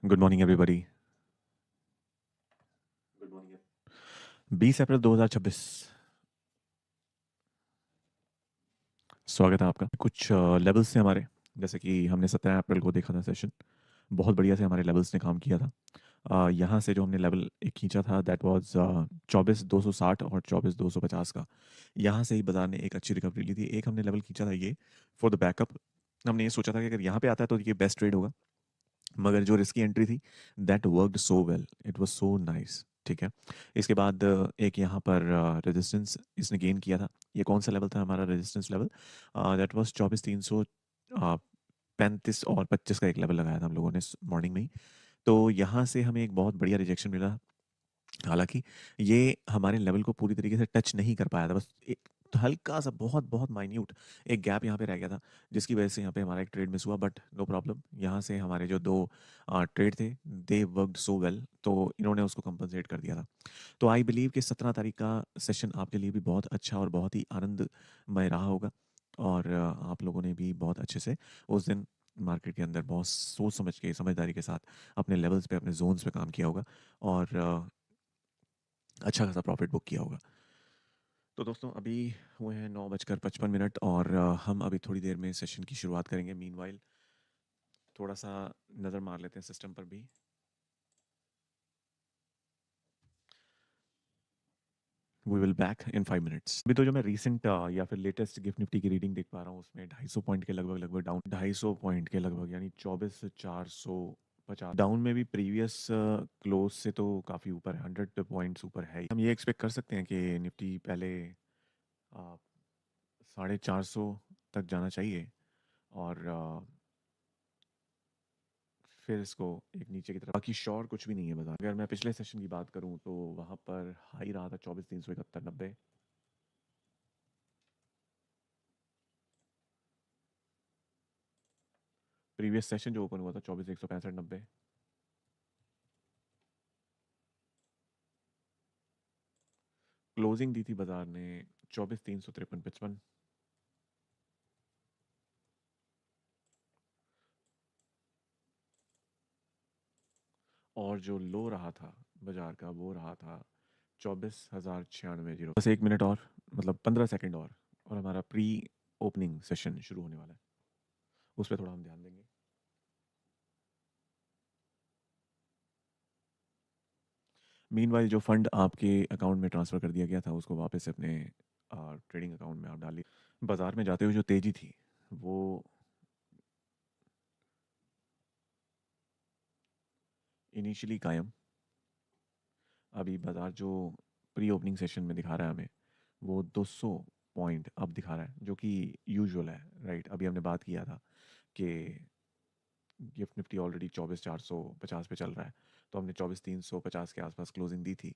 Good morning everybody. 20 अप्रैल 2026। स्वागत है आपका। कुछ लेवल्स थे हमारे, जैसे कि हमने 17 अप्रैल को देखा था सेशन। बहुत बढ़िया से हमारे लेवल्स ने काम किया था। यहाँ से जो हमने लेवल एक खींचा था दैट वाज 24,260 और 24,250 का। यहाँ से ही बाजार ने एक अच्छी रिकवरी ली थी। एक हमने लेवल खींचा था ये फॉर द बैकअप। हमने ये सोचा था कि अगर यहाँ पे आता है तो ये बेस्ट ट्रेड होगा, मगर जो रिस्की एंट्री थी that worked so well, it was so nice. ठीक है। इसके बाद एक यहाँ पर रेजिस्टेंस इसने गेन किया था। ये कौन सा लेवल था हमारा रेजिस्टेंस लेवल? दैट वाज 24,335 और 25 का एक लेवल लगाया था हम लोगों ने मॉर्निंग में ही। तो यहाँ से हमें एक बहुत बढ़िया रिजेक्शन मिला। हालाँकि ये हमारे लेवल को पूरी तरीके से टच नहीं कर पाया था, बस एक हल्का-सा बहुत बहुत माइन्यूट एक गैप यहाँ पे रह गया था, जिसकी वजह से यहाँ पे हमारा एक ट्रेड मिस हुआ, बट नो प्रॉब्लम। यहाँ से हमारे जो 2 ट्रेड थे दे वर्क्ड सो वेल, तो इन्होंने उसको कंपनसेट कर दिया था। तो आई बिलीव कि 17 तारीख का सेशन आपके लिए भी बहुत अच्छा और बहुत ही आनंदमय रहा होगा, और आप लोगों ने भी बहुत अच्छे से उस दिन मार्केट के अंदर बहुत सोच समझ के, समझदारी के साथ अपने लेवल्स पे, अपने ज़ोन्स पे काम किया होगा, और अच्छा खासा प्रॉफिट बुक किया होगा। तो दोस्तों अभी हुए हैं 9:55 और हम अभी थोड़ी देर में सेशन की शुरुआत करेंगे। मीनवाइल थोड़ा सा नज़र मार लेते हैं सिस्टम पर भी। We will back in 5 minutes. अभी तो जो मैं रीसेंट या फिर लेटेस्ट गिफ्ट निफ्टी की रीडिंग देख पा रहा हूँ उसमें 250 पॉइंट के लगभग लगभग डाउन, 250 पॉइंट के लगभग, यानी 24,450 डाउन में भी प्रीवियस क्लोज से तो काफ़ी ऊपर है, 100 पॉइंट्स ऊपर है। हम ये एक्सपेक्ट कर सकते हैं कि निफ्टी पहले 450 तक जाना चाहिए, और फिर इसको एक नीचे की तरफ। बाकी श्योर कुछ भी नहीं है बाजार। अगर मैं पिछले सेशन की बात करूं तो वहां पर हाई रहा था 24,371.90। प्रीवियस सेशन जो ओपन हुआ था 24,165.90। क्लोजिंग दी थी बाजार ने 24,353.55। और जो लो रहा था बाजार का वो रहा था 24,096.0। बस 1 मिनट और, मतलब 15 सेकेंड और हमारा प्री ओपनिंग सेशन शुरू होने वाला है। उस पर थोड़ा हम ध्यान देंगे। मीनवाइल जो फंड आपके अकाउंट में ट्रांसफ़र कर दिया गया था उसको वापस से अपने ट्रेडिंग अकाउंट में आप डालिए। बाजार में जाते हुए जो तेज़ी थी वो इनिशियली कायम। अभी बाजार जो प्री ओपनिंग सेशन में दिखा रहा है हमें वो 200 पॉइंट अब दिखा रहा है, जो कि यूजुअल है, राइट। अभी हमने बात किया था कि गिफ्ट निफ्टी ऑलरेडी 24,450 पे चल रहा है, तो हमने 24,350 के आसपास क्लोजिंग दी थी,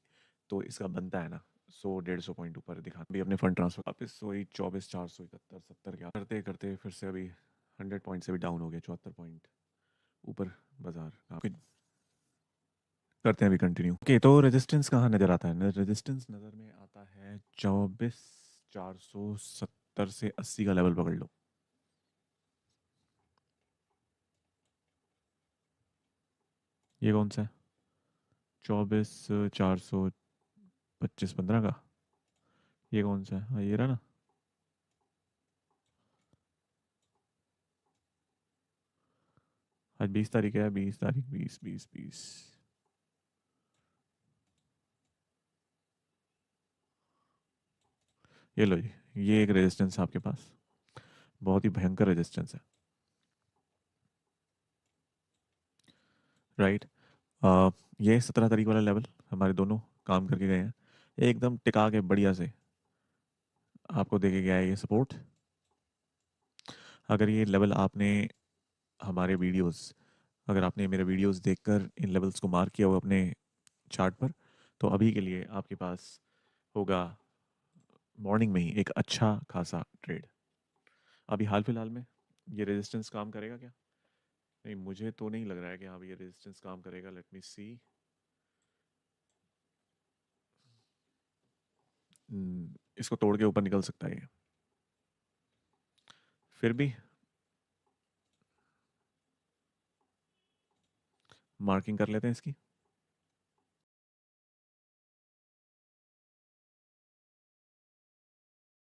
तो इसका बनता है ना 100-150 पॉइंट ऊपर दिखा भी अपने फंड ट्रांसफर वापस वही 24,471-70 के करते करते फिर से अभी 100 पॉइंट से भी डाउन हो गया, 74 पॉइंट ऊपर बाजार। आप करते हैं अभी कंटिन्यू। ओके, तो रेजिस्टेंस कहाँ नज़र आता है? रेजिस्टेंस नज़र में आता है 24,470 से 80 का लेवल पकड़ लो। ये कौन सा है? 24,425.15 का। ये कौन सा है? हाँ, ये रहा ना। आज 20 तारीख है, 20 तारीख, 20 20 20। ये लो जी, ये एक रेजिस्टेंस है आपके पास, बहुत ही भयंकर रेजिस्टेंस है, राइट। ये 17 तारीख वाला लेवल हमारे दोनों काम करके गए हैं, एकदम टिका के बढ़िया से आपको देके गया है ये सपोर्ट। अगर ये लेवल आपने हमारे वीडियोस अगर आपने मेरे वीडियोस देखकर इन लेवल्स को मार्क किया हुआ अपने चार्ट पर, तो अभी के लिए आपके पास होगा मॉर्निंग में ही एक अच्छा खासा ट्रेड। अभी हाल फिलहाल में ये रेजिस्टेंस काम करेगा क्या? नहीं, मुझे तो नहीं लग रहा है कि हाँ ये रेजिस्टेंस काम करेगा। लेट मी सी। इसको तोड़ के ऊपर निकल सकता है ये, फिर भी मार्किंग कर लेते हैं इसकी।